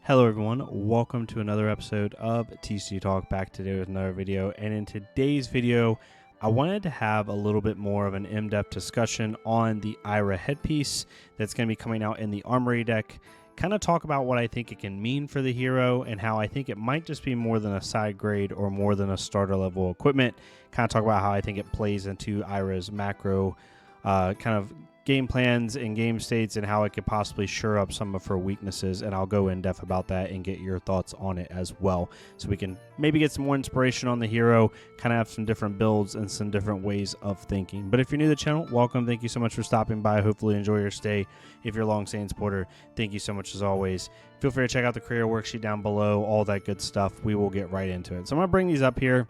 Hello everyone, welcome to another episode of TC Talk, back today with another video. And in today's video, I wanted to have a little bit more of an in-depth discussion on the Ira headpiece that's going to be coming out in the Armory deck. Kind of talk about what I think it can mean for the hero and how I think it might just be more than a side grade or more than a starter level equipment. Kind of talk about how I think it plays into Ira's macro kind of game plans and game states and how it could possibly shore up some of her weaknesses, and I'll go in depth about that and get your thoughts on it as well, so we can maybe get some more inspiration on the hero, kind of have some different builds and some different ways of thinking. But if you're new to the channel, welcome. Thank you so much for stopping by. Hopefully enjoy your stay. If you're a long-standing supporter, thank you so much as always. Feel free to check out the creator worksheet down below, all that good stuff. We will get right into it. So I'm going to bring these up here.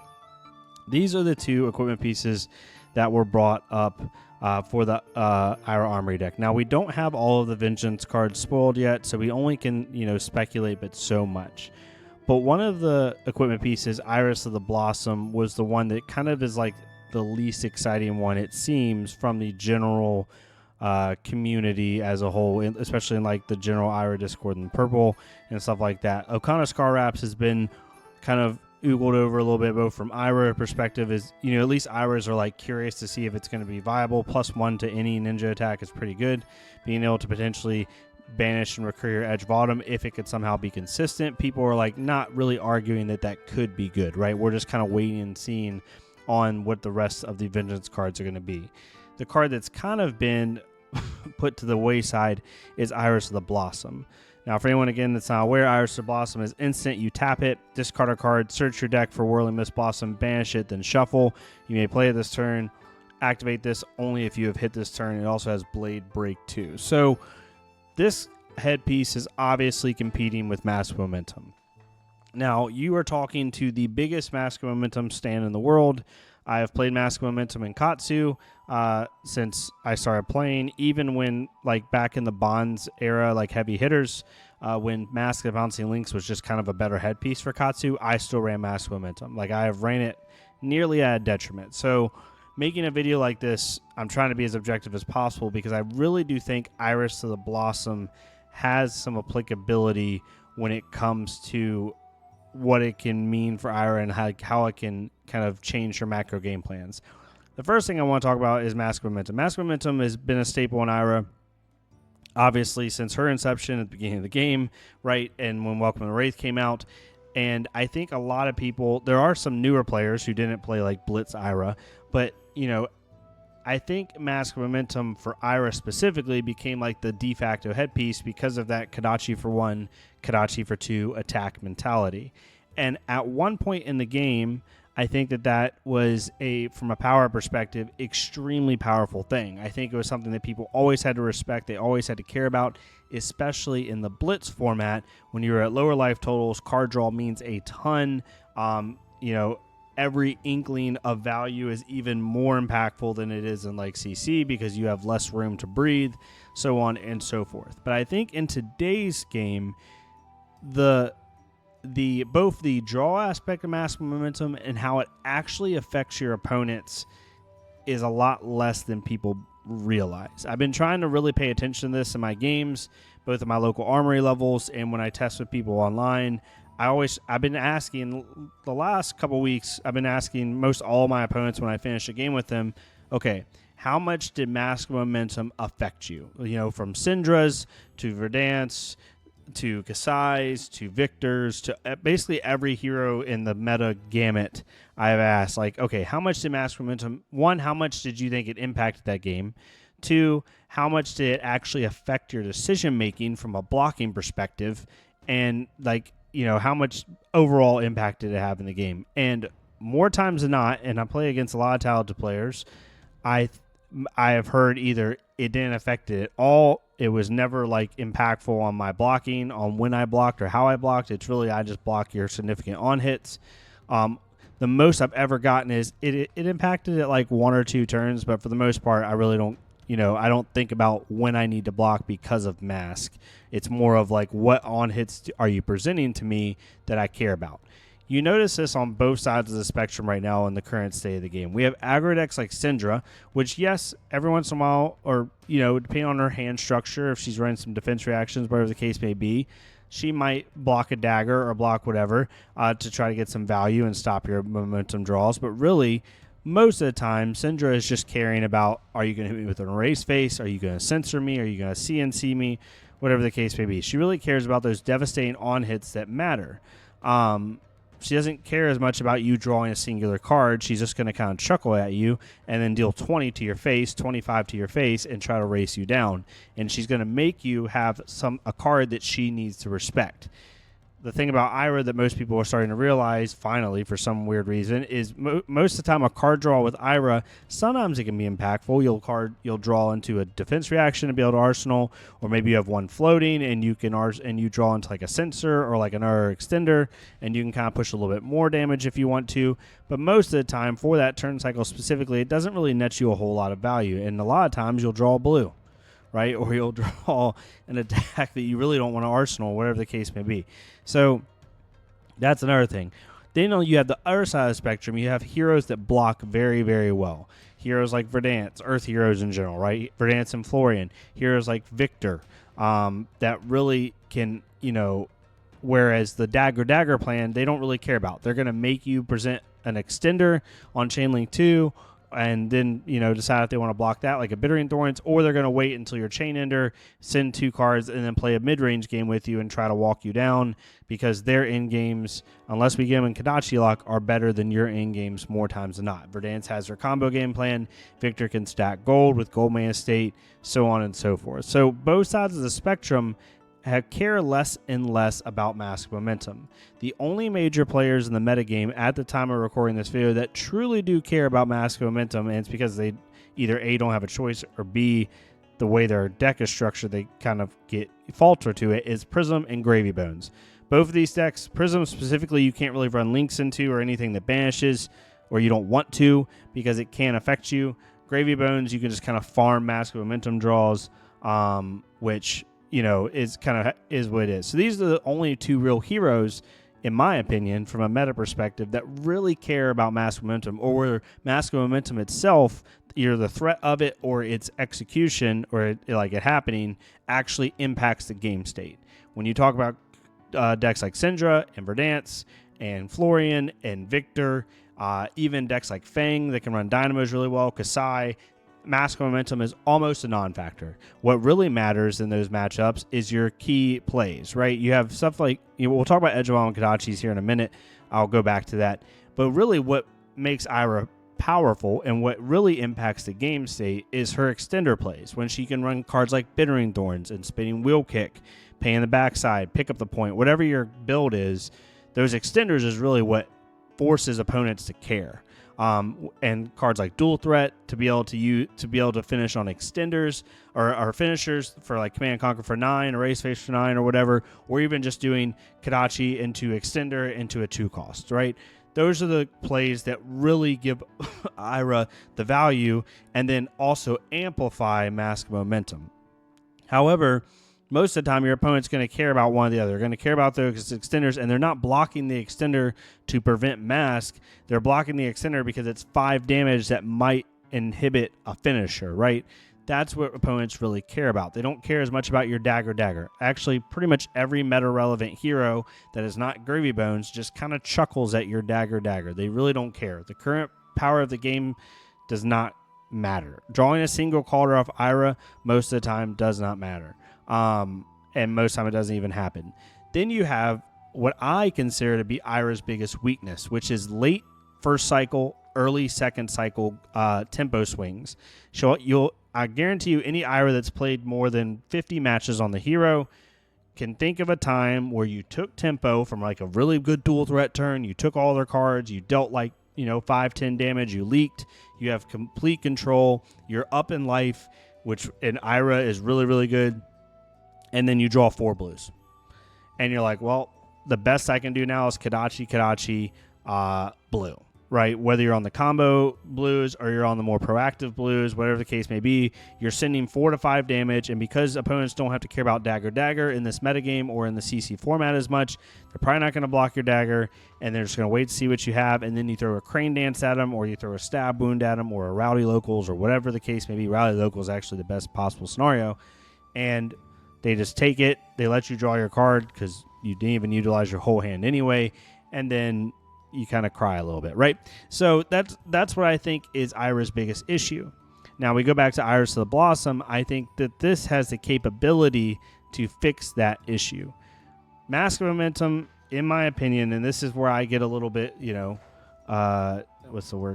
These are the two equipment pieces that were brought up for the Ira Armory deck. Now, we don't have all of the Vengeance cards spoiled yet, so we only can, speculate but so much. But one of the equipment pieces, Iris of the Blossom, was the one that kind of is like the least exciting one, it seems, from the general community as a whole, especially in like the general Ira Discord and Purple and stuff like that. Okana Scar Wraps has been kind of oogled over a little bit, both from Ira perspective is, at least Iras are like curious to see if it's going to be viable. +1 to any ninja attack is pretty good. Being able to potentially banish and recur your Edge Bottom if it could somehow be consistent. People are like not really arguing that could be good, right? We're just kind of waiting and seeing on what the rest of the Vengeance cards are going to be. The card that's kind of been put to the wayside is Iris of the Blossom. Now, for anyone, again, that's not aware, Iris of the Blossom is instant. You tap it, discard a card, search your deck for Whirling Mist Blossom, banish it, then shuffle. You may play it this turn. Activate this only if you have hit this turn. It also has Blade Break too. So this headpiece is obviously competing with Mask Momentum. Now, you are talking to the biggest Mask Momentum stand in the world. I have played Mask Momentum in Katsu since I started playing, even when, like, back in the Bonds era, like heavy hitters, when Mask of Bouncing Links was just kind of a better headpiece for Katsu, I still ran Mask Momentum. Like, I have ran it nearly at a detriment. So making a video like this, I'm trying to be as objective as possible because I really do think Iris of the Blossom has some applicability when it comes to what it can mean for Ira and how it can kind of change her macro game plans. The first thing I want to talk about is Mask Momentum. Mask Momentum has been a staple in Ira, obviously, since her inception at the beginning of the game, right? And when Welcome to Wraith came out. And I think a lot of people, there are some newer players who didn't play like Blitz Ira, but, I think Mask Momentum for Ira specifically became like the de facto headpiece because of that Kadachi for 1, Kadachi for 2 attack mentality. And at one point in the game, I think that was from a power perspective, extremely powerful thing. I think it was something that people always had to respect. They always had to care about, especially in the Blitz format. When you're at lower life totals, card draw means a ton. Every inkling of value is even more impactful than it is in like CC because you have less room to breathe, so on and so forth. But I think in today's game, both the draw aspect of Mask Momentum and how it actually affects your opponents is a lot less than people realize. I've been trying to really pay attention to this in my games, both at my local Armory levels and when I test with people online. I've been asking the last couple weeks, I've been asking most all my opponents when I finish a game with them, okay, how much did Mask Momentum affect you? From Syndra's to Verdance to Kasai's to Victor's to basically every hero in the meta gamut. I've asked, like, okay, how much did Mask Momentum, 1, how much did you think it impacted that game? 2, how much did it actually affect your decision making from a blocking perspective? And like, how much overall impact did it have in the game? And more times than not, and I play against a lot of talented players, I have heard either it didn't affect it at all, it was never like impactful on my blocking, on when I blocked or how I blocked. It's really I just block your significant on hits. The most I've ever gotten is it impacted it like 1 or 2 turns, but for the most part, I really don't. I don't think about when I need to block because of Mask. It's more of like what on hits are you presenting to me that I care about. You notice this on both sides of the spectrum right now in the current state of the game. We have aggro decks like Syndra, which, yes, every once in a while, or, you know, depending on her hand structure, if she's running some defense reactions, whatever the case may be, she might block a dagger or block whatever to try to get some value and stop your momentum draws. But really, most of the time, Syndra is just caring about, are you going to hit me with an erase face? Are you going to censor me? Are you going to CNC me? Whatever the case may be. She really cares about those devastating on hits that matter. She doesn't care as much about you drawing a singular card. She's just going to kind of chuckle at you and then deal 20 to your face, 25 to your face, and try to race you down. And she's going to make you have a card that she needs to respect. The thing about Ira that most people are starting to realize, finally, for some weird reason, is most of the time a card draw with Ira, sometimes it can be impactful. You'll draw into a defense reaction to be able to arsenal, or maybe you have one floating and you draw into like a sensor or like another extender, and you can kind of push a little bit more damage if you want to. But most of the time, for that turn cycle specifically, it doesn't really net you a whole lot of value, and a lot of times you'll draw blue, right? Or you'll draw an attack that you really don't want to arsenal, whatever the case may be. So that's another thing. Then you have the other side of the spectrum. You have heroes that block very, very well. Heroes like Verdance, Earth heroes in general, right? Verdance and Florian. Heroes like Victor that really can, whereas the Dagger plan, they don't really care about. They're going to make you present an extender on Chainlink 2 and then, decide if they want to block that like a Bittering Thorns, or they're going to wait until your Chain Ender, send 2 cards, and then play a mid-range game with you and try to walk you down, because their end games, unless we get them in Kodachi lock, are better than your end games more times than not. Verdance has their combo game plan. Victor can stack gold with Gold Mana State, so on and so forth. So both sides of the spectrum care less and less about Mask Momentum. The only major players in the metagame at the time of recording this video that truly do care about Mask Momentum, and it's because they either A, don't have a choice, or B, the way their deck is structured, they kind of falter to it, is Prism and Gravy Bones. Both of these decks, Prism specifically, you can't really run links into or anything that banishes, or you don't want to because it can affect you. Gravy Bones, you can just kind of farm Mask Momentum draws, which is what it is. So these are the only 2 real heroes, in my opinion, from a meta perspective, that really care about Mask Momentum, or where Mask Momentum itself, either the threat of it or its execution or it happening, actually impacts the game state. When you talk about decks like Syndra and Verdance and Florian and Victor, even decks like Fang that can run Dynamos really well, Kasai, Mask Momentum is almost a non-factor. What really matters in those matchups is your key plays, right? You have stuff like, we'll talk about Edgewell and Kodachis here in a minute. I'll go back to that. But really what makes Ira powerful and what really impacts the game state is her extender plays, when she can run cards like Bittering Thorns and Spinning Wheel Kick, Pay in the backside, pick up the point, whatever your build is. Those extenders is really what forces opponents to care. And cards like Dual Threat to be able to finish on extenders or finishers for like Command and Conquer for 9 or Race Face for 9 or whatever, or even just doing Kodachi into extender into a 2 cost, right? Those are the plays that really give Ira the value and then also amplify Mask Momentum. However, most of the time your opponent's going to care about one or the other. They're going to care about those extenders, and they're not blocking the extender to prevent mask. They're blocking the extender because it's 5 damage that might inhibit a finisher, right? That's what opponents really care about. They don't care as much about your dagger. Actually, pretty much every meta-relevant hero that is not Gravy Bones just kind of chuckles at your dagger. They really don't care. The current power of the game does not matter. Drawing a single card off Ira most of the time does not matter. And most of the time it doesn't even happen. Then you have what I consider to be Ira's biggest weakness, which is late first cycle, early second cycle tempo swings. I guarantee you any Ira that's played more than 50 matches on the hero can think of a time where you took tempo from like a really good dual threat turn, you took all their cards, you dealt 5-10 damage, you leaked, you have complete control, you're up in life, which in Ira is really, really good. And then you draw 4 blues. And you're like, well, the best I can do now is Kodachi, blue, right? Whether you're on the combo blues or you're on the more proactive blues, whatever the case may be, you're sending 4 to 5 damage. And because opponents don't have to care about dagger in this metagame or in the CC format as much, they're probably not going to block your dagger, and they're just going to wait to see what you have. And then you throw a Crane Dance at them, or you throw a Stab Wound at them, or a Rowdy Locals, or whatever the case may be. Rowdy Locals is actually the best possible scenario. And They just take it, they let you draw your card because you didn't even utilize your whole hand anyway, and then you kind of cry a little bit, right? So that's what I think is Ira's biggest issue. Now we go back to Iris of the Blossom. I think that this has the capability to fix that issue. Mask of Momentum, in my opinion, and this is where I get a little bit,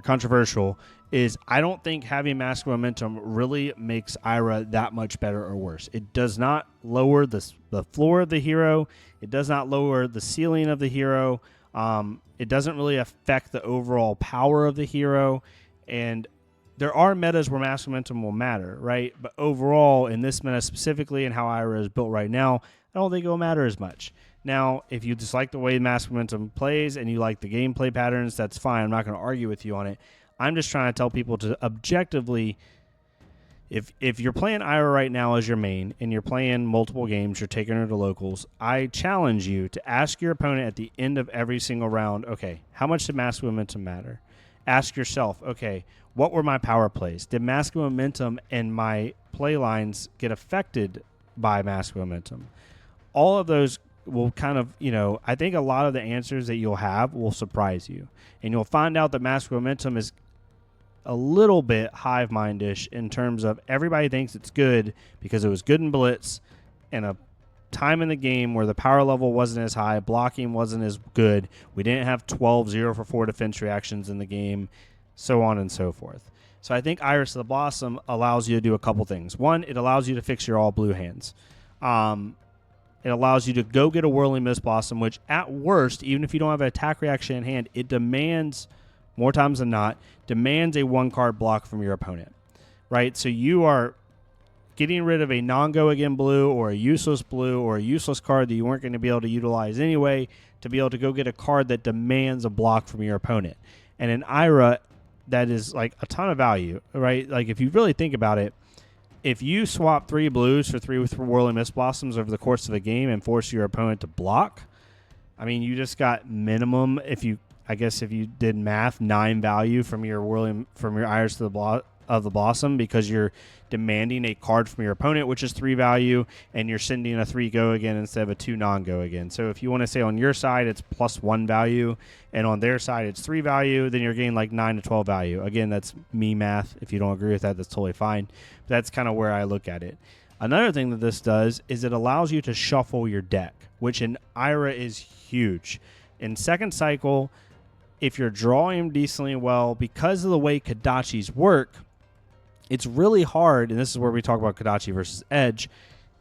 controversial, is I don't think having Mask of Momentum really makes Ira that much better or worse. It does not lower the floor of the hero. It does not lower the ceiling of the hero. It doesn't really affect the overall power of the hero. And there are metas where Mask of Momentum will matter, right? But overall, in this meta specifically and how Ira is built right now, I don't think it will matter as much. Now, if you just like the way Mask of Momentum plays and you like the gameplay patterns, that's fine. I'm not going to argue with you on it. I'm just trying to tell people to objectively, if you're playing Ira right now as your main and you're playing multiple games, you're taking her to locals, I challenge you to ask your opponent at the end of every single round, okay, how much did Mask of Momentum matter? Ask yourself, okay, what were my power plays? Did Mask of Momentum and my play lines get affected by Mask of Momentum? All of those will kind of, I think a lot of the answers that you'll have will surprise you. And you'll find out that Mask of Momentum is a little bit hive mindish in terms of everybody thinks it's good because it was good in Blitz and a time in the game where the power level wasn't as high, blocking wasn't as good. We didn't have 12 0-for-4 defense reactions in the game, so on and so forth. So I think Iris of the Blossom allows you to do a couple things. One, it allows you to fix your all blue hands. It allows you to go get a Whirling Mist Blossom, which at worst, even if you don't have an attack reaction in hand, it demands, more times than not, demands a one-card block from your opponent, right? So you are getting rid of a non-go again blue or a useless card that you weren't going to be able to utilize anyway to be able to go get a card that demands a block from your opponent. And in Ira, that is like a ton of value, right? Like if you really think about it, if you swap 3 blues for 3 Whirling Mist Blossoms over the course of a game and force your opponent to block, I mean, you just got minimum, if you did math, 9 value from your Iris of the Blossom because you're demanding a card from your opponent, which is 3 value, and you're sending a 3 go again instead of a 2 non-go again. So if you want to say on your side it's plus 1 value, and on their side it's 3 value, then you're getting like 9 to 12 value. Again, that's me math. If you don't agree with that, that's totally fine. But that's kind of where I look at it. Another thing that this does is it allows you to shuffle your deck, which in Ira is huge. In second cycle, if you're drawing decently well, because of the way Kodachis work, it's really hard, and this is where we talk about Kodachi versus Edge,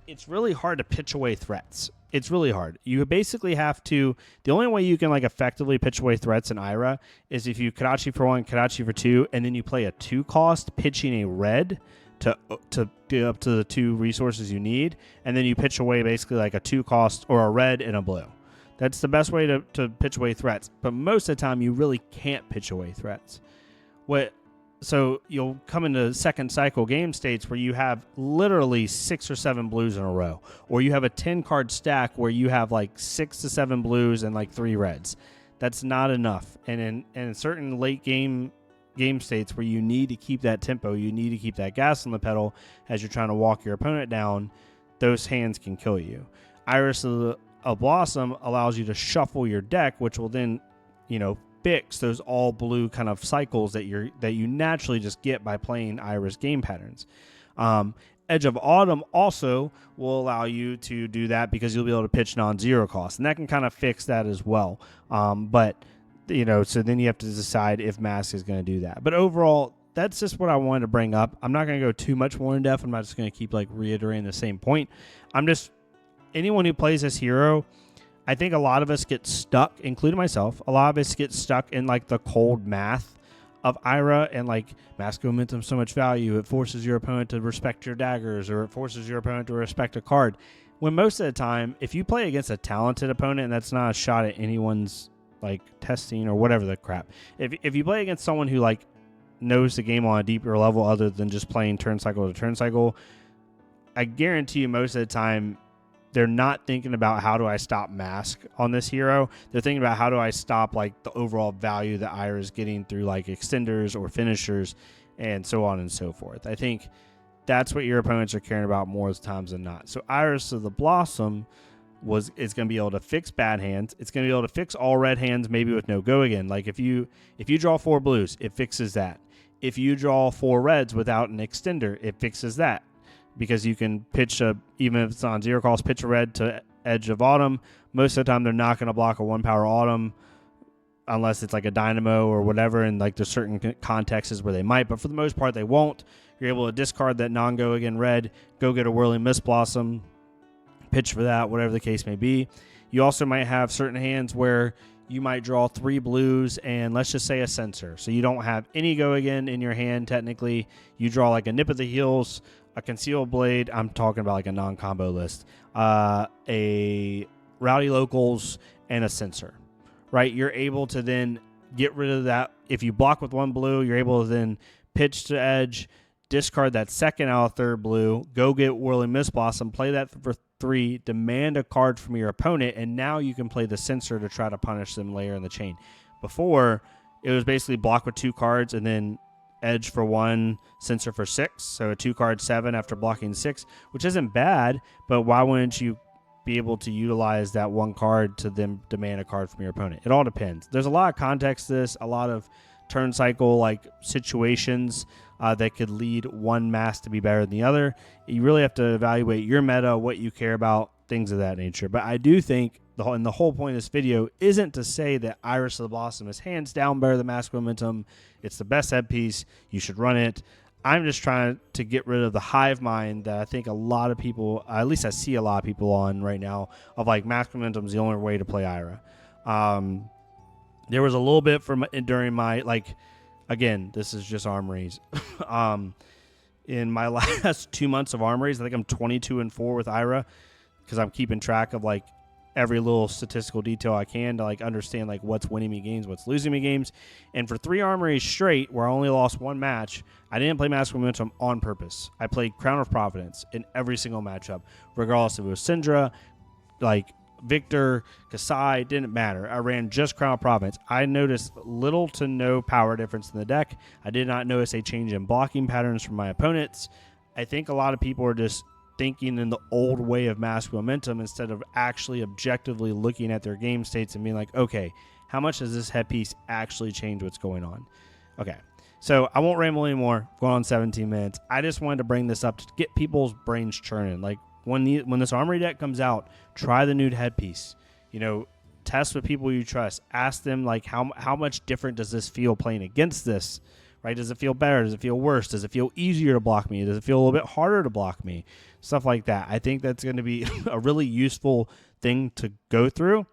it's really hard to pitch away threats. It's really hard. You basically have to, the only way you can like effectively pitch away threats in Ira is if you Kodachi for 1, Kodachi for 2, and then you play a 2 cost, pitching a red to get up to the 2 resources you need, and then you pitch away basically like a 2 cost or a red and a blue. That's the best way to pitch away threats. But most of the time, you really can't pitch away threats. So you'll come into second cycle game states where you have literally 6 or 7 blues in a row. Or you have a 10-card stack where you have like 6 to 7 blues and like 3 reds. That's not enough. And in certain late game states where you need to keep that tempo, you need to keep that gas on the pedal as you're trying to walk your opponent down, those hands can kill you. Iris of Blossom allows you to shuffle your deck, which will then, fix those all blue kind of cycles that you naturally just get by playing Iris game patterns. Edge of Autumn also will allow you to do that because you'll be able to pitch non-zero cost, and that can kind of fix that as well. So then you have to decide if Mask is going to do that. But overall, that's just what I wanted to bring up. I'm not going to go too much more in depth. I'm not just going to keep like reiterating the same point. Anyone who plays this hero, I think a lot of us get stuck, including myself. A lot of us get stuck in like the cold math of Ira and like Mask of Momentum so much value. It forces your opponent to respect your daggers, or it forces your opponent to respect a card. When most of the time, if you play against a talented opponent, and that's not a shot at anyone's like testing or whatever the crap. If you play against someone who like knows the game on a deeper level other than just playing turn cycle to turn cycle, I guarantee you most of the time they're not thinking about how do I stop Mask on this hero. They're thinking about how do I stop like the overall value that Ira is getting through like extenders or finishers and so on and so forth. I think that's what your opponents are caring about more times than not. So Iris of the Blossom is going to be able to fix bad hands. It's going to be able to fix all red hands, maybe with no go again. Like if you draw 4 blues, it fixes that. If you draw 4 reds without an extender, it fixes that, because you can pitch even if it's on 0 cost, pitch a red to Edge of Autumn. Most of the time, they're not going to block a 1-power Autumn unless it's like a Dynamo or whatever, and like there's certain contexts where they might, but for the most part, they won't. You're able to discard that non-go again red, go get a Whirling Mist Blossom, pitch for that, whatever the case may be. You also might have certain hands where you might draw 3 blues and let's just say a Censor. So you don't have any go again in your hand technically. You draw like a Nip of the Heels, a Concealed Blade. I'm talking about like a non-combo list. A Rowdy Locals, and a Censor. Right? You're able to then get rid of that. If you block with 1 blue, you're able to then pitch to Edge, discard that second out of 3rd blue, go get Whirling Mist Blossom, play that for 3, demand a card from your opponent, and now you can play the Censor to try to punish them later in the chain. Before, it was basically block with 2 cards and then Edge for 1, Censor for 6. So a 2-card 7 after blocking 6, which isn't bad, but why wouldn't you be able to utilize that 1 card to then demand a card from your opponent? It all depends. There's a lot of context to this, a lot of turn cycle like situations that could lead one mask to be better than the other. You really have to evaluate your meta, what you care about, things of that nature. But I do think the whole point of this video isn't to say that Iris of the Blossom is hands down better than Mask Momentum. It's the best headpiece. You should run it. I'm just trying to get rid of the hive mind that I think a lot of people, at least I see a lot of people on right now, of like Mask Momentum is the only way to play Ira. There was a little bit during my, like, again, this is just armories. In my last 2 months of armories, I think I'm 22-4 with Ira, because I'm keeping track of like every little statistical detail I can to like understand like what's winning me games, what's losing me games. And for 3 armories straight, where I only lost 1 match, I didn't play Mask Momentum on purpose. I played Crown of Providence in every single matchup, regardless if it was Syndra, like Victor, Kasai, didn't matter. I ran just Crown of Providence. I noticed little to no power difference in the deck. I did not notice a change in blocking patterns from my opponents. I think a lot of people are just thinking in the old way of Mask Momentum instead of actually objectively looking at their game states and being like, okay, how much does this headpiece actually change what's going on? Okay, so I won't ramble anymore. Going on 17 minutes. I just wanted to bring this up to get people's brains churning. Like when this armory deck comes out, try the new headpiece. You know, test with people you trust. Ask them like how much different does this feel playing against this? Right? Does it feel better? Does it feel worse? Does it feel easier to block me? Does it feel a little bit harder to block me? Stuff like that. I think that's going to be a really useful thing to go through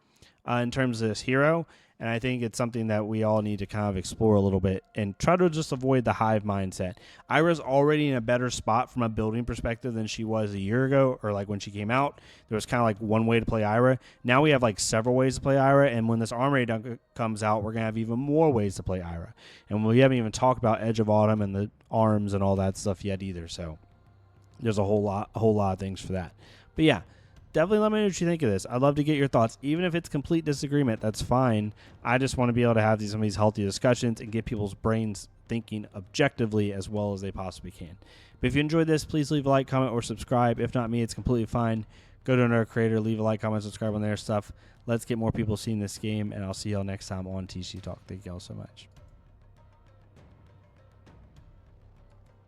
in terms of this hero. And I think it's something that we all need to kind of explore a little bit and try to just avoid the hive mindset. Ira's already in a better spot from a building perspective than she was a year ago, or like when she came out. There was kind of like one way to play Ira. Now we have like several ways to play Ira, and when this armory dunk comes out, we're going to have even more ways to play Ira. And we haven't even talked about Edge of Autumn and the arms and all that stuff yet either. So there's a whole lot of things for that. But yeah, definitely let me know what you think of this. I'd love to get your thoughts. Even if it's complete disagreement, that's fine. I just want to be able to have some of these healthy discussions and get people's brains thinking objectively as well as they possibly can. But if you enjoyed this, please leave a like, comment, or subscribe. If not me, it's completely fine. Go to another creator, leave a like, comment, subscribe on their stuff. Let's get more people seeing this game, and I'll see y'all next time on TC Talk. Thank y'all so much.